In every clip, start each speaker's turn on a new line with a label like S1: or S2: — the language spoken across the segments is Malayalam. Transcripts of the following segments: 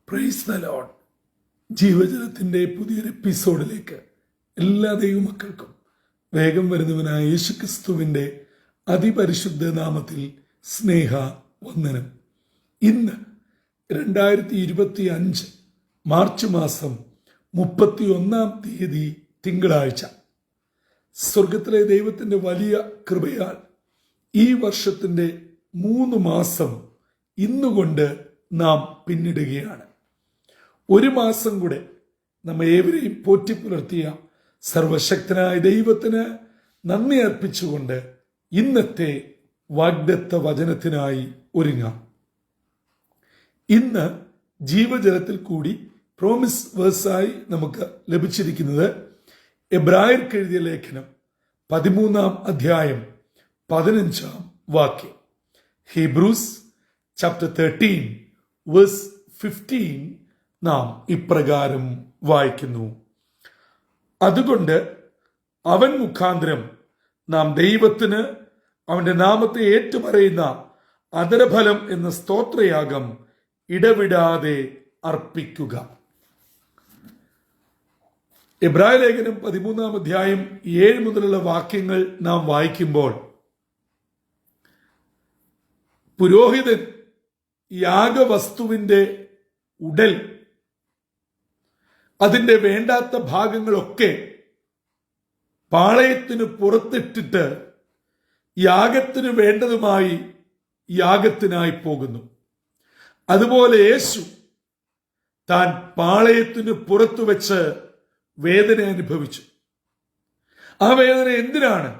S1: Praise the Lord. ജീവജലത്തിന്റെ പുതിയൊരു എപ്പിസോഡിലേക്ക് എല്ലാ ദൈവമക്കൾക്കും വേഗം വരുന്നവനായ യേശുക്രിസ്തുവിന്റെ അതിപരിശുദ്ധ നാമത്തിൽ സ്നേഹ വന്ദനം. ഇന്ന് 2025 മാർച്ച് മാസം 31-ാം തീയതി തിങ്കളാഴ്ച. സ്വർഗത്തിലെ ദൈവത്തിന്റെ വലിയ കൃപയാൽ ഈ വർഷത്തിന്റെ 3 മാസം ഇന്നുകൊണ്ട് നാം പിന്നിടുകയാണ്. ഒരു മാസം കൂടെ നമ്മെ ഏവരെയും പോറ്റിപ്പുലർത്തിയ സർവശക്തനായ ദൈവത്തിന് നന്ദി അർപ്പിച്ചുകൊണ്ട് ഇന്നത്തെ വാഗ്ദത്ത വചനത്തിനായി ഒരുങ്ങാം. ഇന്ന് ജീവജലത്തിൽ കൂടി പ്രോമിസ് വേഴ്സായി നമുക്ക് ലഭിച്ചിരിക്കുന്നത് എബ്രായർക്ക് എഴുതിയ ലേഖനം 13-ാം അധ്യായം 15-ാം വാക്യം. ഹീബ്രൂസ് ചാപ്റ്റർ 13 വേഴ്സ് 15 നാം ഇപ്രകാരം വായിക്കുന്നു: അതുകൊണ്ട് അവൻ മുഖാന്തരം നാം ദൈവത്തിന് അവന്റെ നാമത്തെ ഏറ്റുപറയുന്ന അധരഫലം എന്ന സ്തോത്രയാഗം ഇടവിടാതെ അർപ്പിക്കുക. എബ്രായ ലേഖനം 13-ാം അധ്യായം 7 മുതലുള്ള വാക്യങ്ങൾ നാം വായിക്കുമ്പോൾ പുരോഹിതൻ യാഗവസ്തുവിന്റെ ഉടൽ, അതിന്റെ വേണ്ടാത്ത ഭാഗങ്ങളൊക്കെ പാളയത്തിന് പുറത്തിട്ടിട്ട് യാഗത്തിന് വേണ്ടതുമായി യാഗത്തിനായി പോകുന്നു. അതുപോലെ യേശു താൻ പാളയത്തിന് പുറത്തു വെച്ച് വേദന അനുഭവിച്ചു. ആ വേദന എന്തിനാണ്?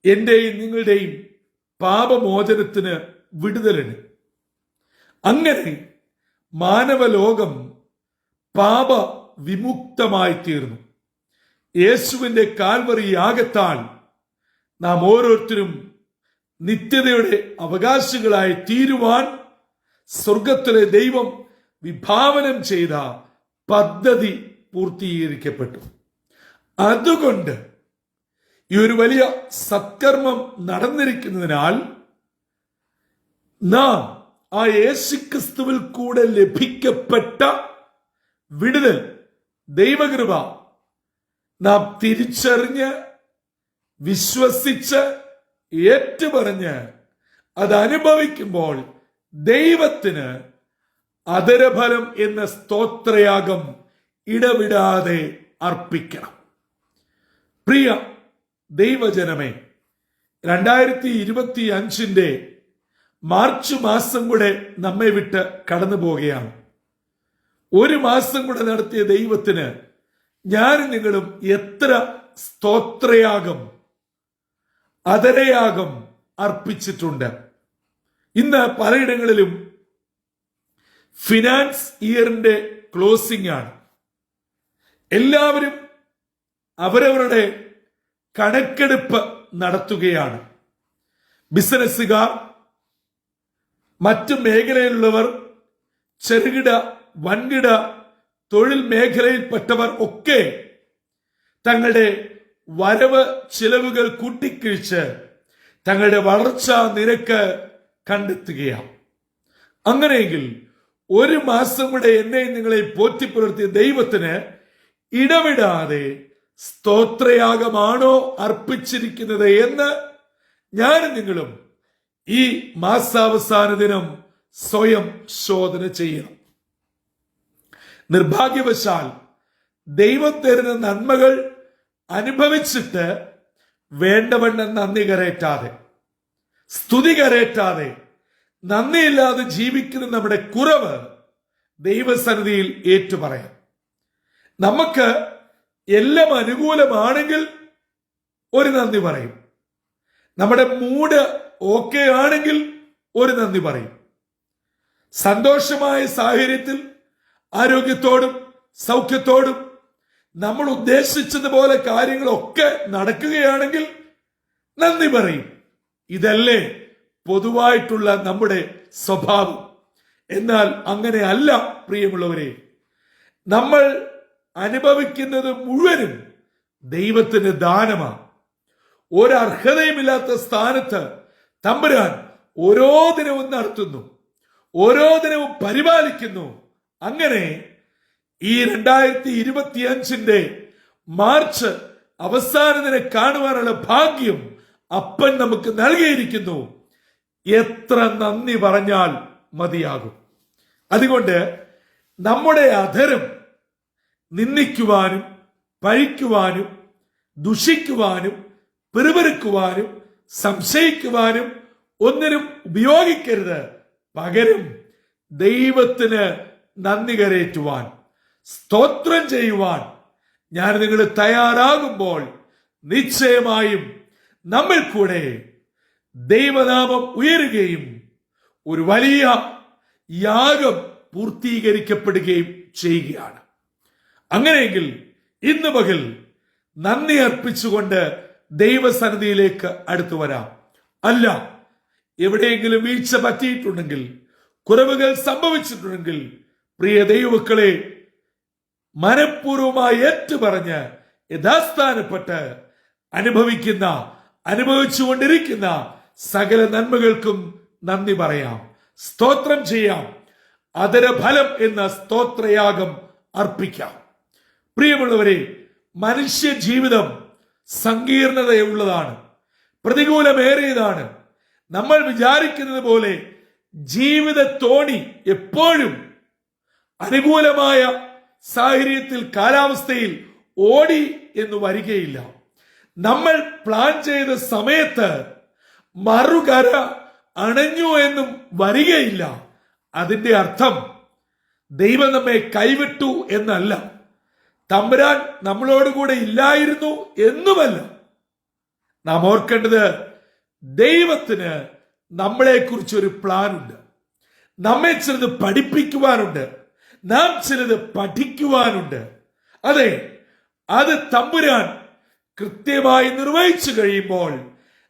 S1: എന്റെയും നിങ്ങളുടെയും പാപമോചനത്തിന്, വിടുതലിന്. അങ്ങനെ മാനവലോകം പാപ വിമുക്തമായി തീർന്നു. യേശുവിന്റെ കാൽവറി യാഗത്താൽ നാം ഓരോരുത്തരും നിത്യതയുടെ അവകാശികളായി തീരുവാൻ സ്വർഗത്തിലെ ദൈവം വിഭാവനം ചെയ്ത പദ്ധതി പൂർത്തീകരിക്കപ്പെട്ടു. അതുകൊണ്ട് ഈ ഒരു വലിയ സത്കർമ്മം നടന്നിരിക്കുന്നതിനാൽ നാം ആ യേശുക്രിസ്തുവിൽ കൂടെ ലഭിക്കപ്പെട്ട വിടുതൽ, ദൈവകൃപ നാം തിരിച്ചറിഞ്ഞ് വിശ്വസിച്ച് ഏറ്റുപറഞ്ഞ് അത് അനുഭവിക്കുമ്പോൾ ദൈവത്തിന് അധരഫലം എന്ന സ്തോത്രയാഗം ഇടവിടാതെ അർപ്പിക്കണം. പ്രിയ ദൈവജനമേ, 2025 മാർച്ച് മാസം കൂടെ നമ്മെ വിട്ട് കടന്നു പോവുകയാണ്. ഒരു മാസം കൂടെ നടത്തിയ ദൈവത്തിന് ഞാനും നിങ്ങളും എത്ര സ്തോത്രയാഗം, അധരയാഗം അർപ്പിച്ചിട്ടുണ്ട്. ഇന്ന് പലയിടങ്ങളിലും ഫിനാൻസ് ഇയറിന്റെ ക്ലോസിംഗ് ആണ്. എല്ലാവരും അവരവരുടെ കണക്കെടുപ്പ് നടത്തുകയാണ്. ബിസിനസ്സുകാർ, മറ്റു മേഖലയിലുള്ളവർ, ചെറുകിട വൻകിട തൊഴിൽ മേഖലയിൽപ്പെട്ടവർ ഒക്കെ തങ്ങളുടെ വരവ് ചിലവുകൾ കൂട്ടിക്കിഴിച്ച് തങ്ങളുടെ വളർച്ചാ നിരക്ക് കണ്ടെത്തുകയാണ്. അങ്ങനെയെങ്കിൽ ഒരു മാസം കൂടെ എന്നെയും നിങ്ങളെയും പോറ്റിപ്പുലർത്തിയ ദൈവത്തിന് ഇടവിടാതെ സ്തോത്രയാഗമാണോ അർപ്പിച്ചിരിക്കുന്നത് എന്ന് ഞാനും നിങ്ങളും ഈ മാസാവസാന ദിനം സ്വയം ശോധന ചെയ്യണം. നിർഭാഗ്യവശാൽ ദൈവം തരുന്ന നന്മകൾ അനുഭവിച്ചിട്ട് വേണ്ടവണ്ണം നന്ദി കരയറ്റാതെ, സ്തുതി കരയറ്റാതെ, നന്ദിയില്ലാതെ ജീവിക്കുന്ന നമ്മുടെ കുറവ് ദൈവസന്നിധിയിൽ ഏറ്റുപറയാം. നമുക്ക് എല്ലാം അനുകൂലമാണെങ്കിൽ ഒരു നന്ദി പറയും. നമ്മുടെ മൂഡ് ഓക്കെ ആണെങ്കിൽ ഒരു നന്ദി പറയും. സന്തോഷമായ സാഹചര്യത്തിൽ ആരോഗ്യത്തോടും സൗഖ്യത്തോടും നമ്മൾ ഉദ്ദേശിച്ചതുപോലെ കാര്യങ്ങളൊക്കെ നടക്കുകയാണെങ്കിൽ നന്ദി പറയും. ഇതല്ലേ പൊതുവായിട്ടുള്ള നമ്മുടെ സ്വഭാവം? എന്നാൽ അങ്ങനെ അല്ല പ്രിയമുള്ളവരെ. നമ്മൾ അനുഭവിക്കുന്നത് മുഴുവനും ദൈവത്തിന് ദാനമാണ്. ഒരർഹതയുമില്ലാത്ത സ്ഥാനത്ത് തമ്പുരാൻ ഓരോ ദിനവും നടത്തുന്നു, ഓരോ ദിനവും പരിപാലിക്കുന്നു. അങ്ങനെ ഈ 2025 മാർച്ച് അവസാനത്തിനെ കാണുവാനുള്ള ഭാഗ്യം അപ്പൻ നമുക്ക് നൽകിയിരിക്കുന്നു. എത്ര നന്ദി പറഞ്ഞാൽ മതിയാകും. അതുകൊണ്ട് നമ്മുടെ അധരം നിന്ദിക്കുവാനും പഴിക്കുവാനും ദുഷിക്കുവാനും പിറുപിറുക്കുവാനും സംശയിക്കുവാനും ഒന്നിനും ഉപയോഗിക്കരുത്. പകരം ദൈവത്തിന് നന്ദി കരേറ്റുവാൻ, സ്തോത്രം ചെയ്യുവാൻ ഞാൻ നിങ്ങൾ തയ്യാറാകുമ്പോൾ നിശ്ചയമായും നമ്മൾ കൂടെ ദൈവനാമം ഉയരുകയും ഒരു വലിയ യാഗം പൂർത്തീകരിക്കപ്പെടുകയും ചെയ്യുകയാണ്. അങ്ങനെയെങ്കിൽ ഇന്ന് പകൽ നന്ദി അർപ്പിച്ചുകൊണ്ട് ദൈവസന്നിധിയിലേക്ക് അടുത്തു വരാം. അല്ല, എവിടെയെങ്കിലും വീഴ്ച പറ്റിയിട്ടുണ്ടെങ്കിൽ, കുറവുകൾ സംഭവിച്ചിട്ടുണ്ടെങ്കിൽ, പ്രിയ ദൈവമക്കളെ, മനഃപൂർവമായി ഏറ്റുപറഞ്ഞ് യഥാസ്ഥാനപ്പെട്ട് അനുഭവിച്ചുകൊണ്ടിരിക്കുന്ന സകല നന്മകൾക്കും നന്ദി പറയാം, സ്തോത്രം ചെയ്യാം, അധരഫലം എന്ന സ്തോത്രയാഗം അർപ്പിക്കാം. പ്രിയമുള്ളവരെ, മനുഷ്യ ജീവിതം സങ്കീർണതയുള്ളതാണ്, പ്രതികൂലമേറിയതാണ്. നമ്മൾ വിചാരിക്കുന്നത് പോലെ ജീവിത തോണി എപ്പോഴും അനുകൂലമായ സാഹചര്യത്തിൽ, കാലാവസ്ഥയിൽ ഓടി എന്ന് വരികയില്ല. നമ്മൾ പ്ലാൻ ചെയ്ത സമയത്ത് മറുകര അണഞ്ഞു എന്നും വരികയില്ല. അതിന്റെ അർത്ഥം ദൈവം നമ്മെ കൈവിട്ടു എന്നല്ല, തമ്പുരാൻ നമ്മളോടുകൂടെ ഇല്ലായിരുന്നു എന്നുമല്ല. നാം ഓർക്കേണ്ടത്, ദൈവത്തിന് നമ്മളെ കുറിച്ചൊരു പ്ലാൻ ഉണ്ട്. നമ്മെ ചിലത് പഠിപ്പിക്കുവാനുണ്ട്, നാം ചിലത് പഠിക്കുവാനുണ്ട്. അതെ, അത് തമ്പുരാൻ കൃത്യമായി നിർവഹിച്ചു കഴിയുമ്പോൾ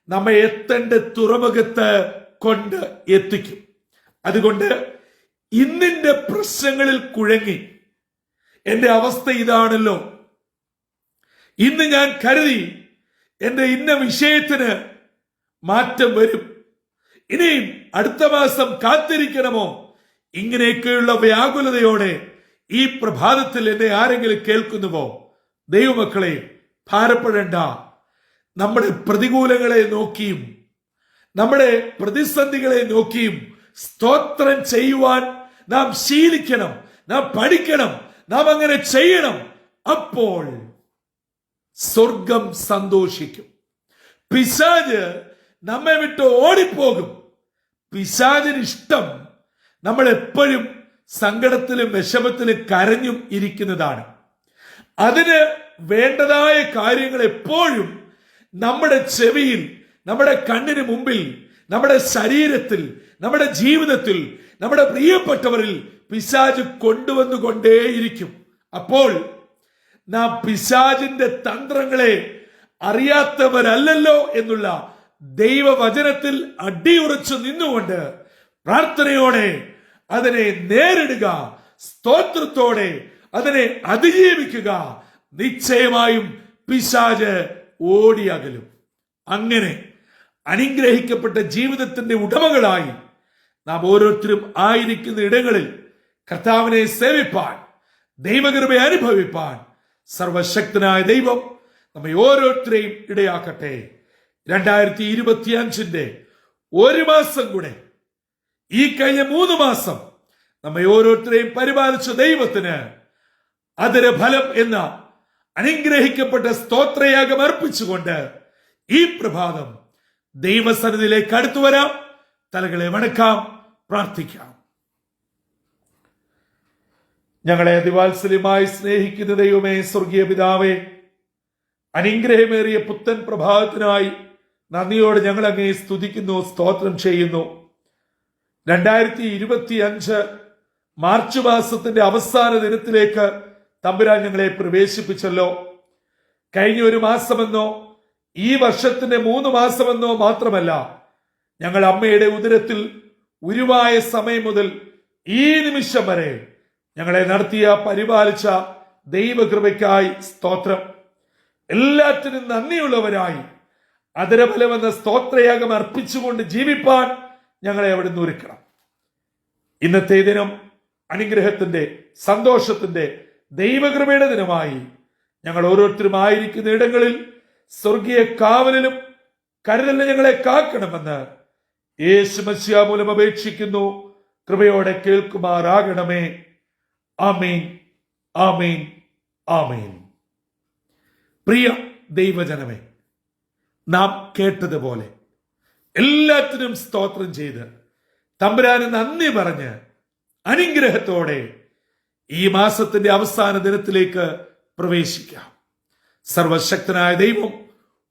S1: നമ്മെ എത്തേണ്ട തുറമുഖത്ത് കൊണ്ട് എത്തിക്കും. അതുകൊണ്ട് ഇന്നിന്റെ പ്രശ്നങ്ങളിൽ കുഴങ്ങി എന്റെ അവസ്ഥ ഇതാണല്ലോ, ഇന്ന് ഞാൻ കരുതി എന്റെ ഇന്ന വിഷയത്തിന് മാറ്റം വരും, ഇനിയും അടുത്ത മാസം കാത്തിരിക്കണമോ, ഇങ്ങനെയൊക്കെയുള്ള വ്യാകുലതയോടെ ഈ പ്രഭാതത്തിൽ എന്നെ ആരെങ്കിലും കേൾക്കുന്നുവോ? ദൈവമക്കളെ, ഭാരപ്പെടേണ്ട. നമ്മുടെ പ്രതികൂലങ്ങളെ നോക്കിയും നമ്മുടെ പ്രതിസന്ധികളെ നോക്കിയും സ്തോത്രം ചെയ്യുവാൻ നാം ശീലിക്കണം, നാം പഠിക്കണം, നാം അങ്ങനെ ചെയ്യണം. അപ്പോൾ സ്വർഗം സന്തോഷിക്കും. പിശാച് നമ്മെ വിട്ട് ഓടിപ്പോകും. പിശാചിന് ഇഷ്ടം നമ്മൾ എപ്പോഴും സങ്കടത്തിലും വിഷമത്തിലും കരഞ്ഞും ഇരിക്കുന്നതാണ്. അതിന് വേണ്ടതായ കാര്യങ്ങൾ എപ്പോഴും നമ്മുടെ ചെവിയിൽ, നമ്മുടെ കണ്ണിന് മുമ്പിൽ, നമ്മുടെ ശരീരത്തിൽ, നമ്മുടെ ജീവിതത്തിൽ, നമ്മുടെ പ്രിയപ്പെട്ടവരിൽ പിശാച് കൊണ്ടുവന്നുകൊണ്ടേയിരിക്കും. അപ്പോൾ നാം പിശാചിന്റെ തന്ത്രങ്ങളെ അറിയാത്തവരല്ലല്ലോ എന്നുള്ള ദൈവവചനത്തിൽ അടിയുറച്ചു നിന്നുകൊണ്ട് പ്രാർത്ഥനയോടെ അതിനെ നേരിടുക, സ്തോത്രത്തോടെ അതിനെ അതിജീവിക്കുക. നിശ്ചയമായും പിശാച് ഓടിയകലും. അങ്ങനെ അനുഗ്രഹിക്കപ്പെട്ട ജീവിതത്തിന്റെ ഉടമകളായി നാം ഓരോരുത്തരും ആയിരിക്കുന്ന ഇടങ്ങളിൽ കർത്താവിനെ സേവിപ്പാൻ, ദൈവകൃപയെ അനുഭവിപ്പാൻ സർവശക്തനായ ദൈവം നമ്മെ ഓരോരുത്തരെയും ഇടയാക്കട്ടെ. 2025 ഒരു മാസം കൂടെ, ഈ കഴിഞ്ഞ 3 മാസം നമ്മെ ഓരോരുത്തരെയും പരിപാലിച്ച ദൈവത്തിന് അധരഫലം എന്ന അനുഗ്രഹിക്കപ്പെട്ട സ്തോത്രയാഗം അർപ്പിച്ചുകൊണ്ട് ഈ പ്രഭാതം ദൈവസന്നിധിയിലേക്ക് അടുത്തു വരാം. തലകളെ വണക്കാം, പ്രാർത്ഥിക്കാം. ഞങ്ങളെ അതിവാത്സല്യമായി സ്നേഹിക്കുന്ന ദൈവമേ, സ്വർഗീയ പിതാവേ, അനുഗ്രഹമേറിയ പുത്തൻ പ്രഭാതത്തിനായി നന്ദിയോടെ ഞങ്ങൾ അങ്ങേ സ്തുതിക്കുന്നു, സ്തോത്രം ചെയ്യുന്നു. 2025 മാർച്ച് മാസത്തിന്റെ അവസാന ദിനത്തിലേക്ക് തമ്പുരാൻ ഞങ്ങളെ പ്രവേശിപ്പിച്ചല്ലോ. കഴിഞ്ഞ ഒരു മാസമെന്നോ ഈ വർഷത്തിന്റെ 3 മാസമെന്നോ മാത്രമല്ല, ഞങ്ങൾ അമ്മയുടെ ഉദരത്തിൽ ഉരുവായ സമയം മുതൽ ഈ നിമിഷം വരെ ഞങ്ങളെ നടത്തിയ, പരിപാലിച്ച ദൈവകൃപയ്ക്കായി സ്തോത്രം. എല്ലാറ്റിനും നന്ദിയുള്ളവരായി അധരഫലമെന്ന സ്തോത്രയാഗം അർപ്പിച്ചുകൊണ്ട് ജീവിപ്പാൻ ഞങ്ങളെ അവിടുന്ന് ഒരുക്കണം. ഇന്നത്തെ ദിനം അനുഗ്രഹത്തിന്റെ, സന്തോഷത്തിന്റെ, ദൈവകൃപയുടെ ദിനമായി ഞങ്ങൾ ഓരോരുത്തരും ആയിരിക്കുന്ന ഇടങ്ങളിൽ സ്വർഗീയ കാവലിലും കരുതലിന് ഞങ്ങളെ കാക്കണമെന്ന് യേശു മശിഹാ മൂലം അപേക്ഷിക്കുന്നു. കൃപയോടെ കേൾക്കുമാറാകണമേ. ആമേൻ, ആമേൻ, ആമേൻ. പ്രിയ ദൈവജനമേ, നാം കേട്ടതുപോലെ എല്ലാത്തിനും സ്തോത്രം ചെയ്ത് തമ്പുരാന് നന്ദി പറഞ്ഞ് അനുഗ്രഹത്തോടെ ഈ മാസത്തിന്റെ അവസാന ദിനത്തിലേക്ക് പ്രവേശിക്കാം. സർവശക്തനായ ദൈവം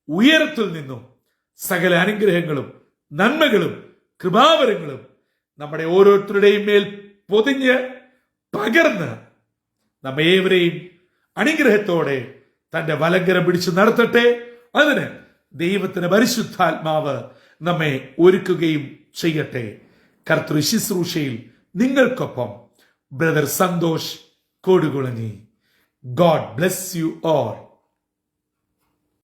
S1: ഉയരത്തിൽ നിന്നും സകല അനുഗ്രഹങ്ങളും നന്മകളും കൃപാവരങ്ങളും നമ്മുടെ ഓരോരുത്തരുടെയും മേൽ പൊതിഞ്ഞ് പകർന്ന് നമ്മേവരെയും അനുഗ്രഹത്തോടെ തന്റെ വലങ്കരം പിടിച്ചു നടത്തട്ടെ. അതിന് ദൈവത്തിന്റെ പരിശുദ്ധാത്മാവ് നമ്മെ ഒരുക്കുകയും ചെയ്യട്ടെ. കർത്തൃ ശുശ്രൂഷയിൽ നിങ്ങൾക്കൊപ്പം brother Santhosh Kodukulanji. God bless you all.